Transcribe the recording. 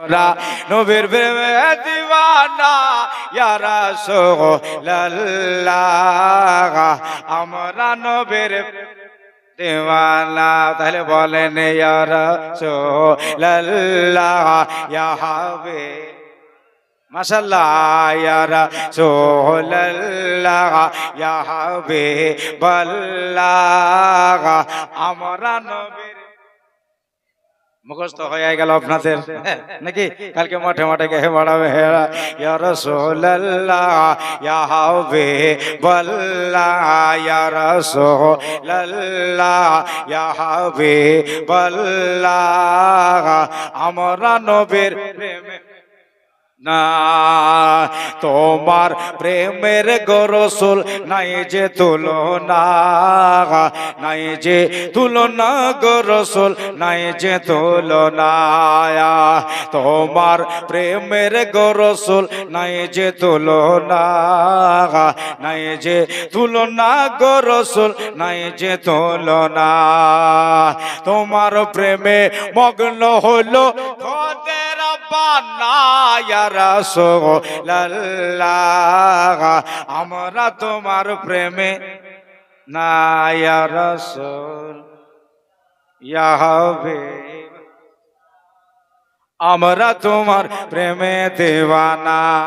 আমরা নবীর প্রেমে দিওয়ানা ইয়া রাসূলুল্লাহ আমরা নবীর দিওয়ানা তাহলে বলেন ইয়া রাসূলুল্লাহ ইয়া হাবিব মাশাআল্লাহ ইয়া রাসূলুল্লাহ ইয়া হাবিবাল্লাহ আমরা নবীর মুখস্থ হয়ে গেল আপনাদের নাকি কালকে মাঠে মাঠে গিয়ে বাড়াবে ইয়া রাসূলুল্লাহ ইয়া হাবিবাল্লাহ ইয়া রাসূলুল্লাহ ইয়া হাবিবাল্লাহ আমরা নবীর প্রেমে না তোমার প্রেমের গো রাসূল নাই যে তুলনা নাই যে তুলনা গো রাসূল নাই যে তুলনা তোমার প্রেমের গো রাসূল নাই যে তুলনা নাই যে তুলনা গো রাসূল নাই যে তুলনা তোমার প্রেমে মগ্ন হলো খোদের বানা ইয়া রাসূলুল্লাহ আমরা তোমার প্রেমে না ইয়া রাসূল ইয়া হাবিব আমরা তোমার প্রেমে দিওয়ানা।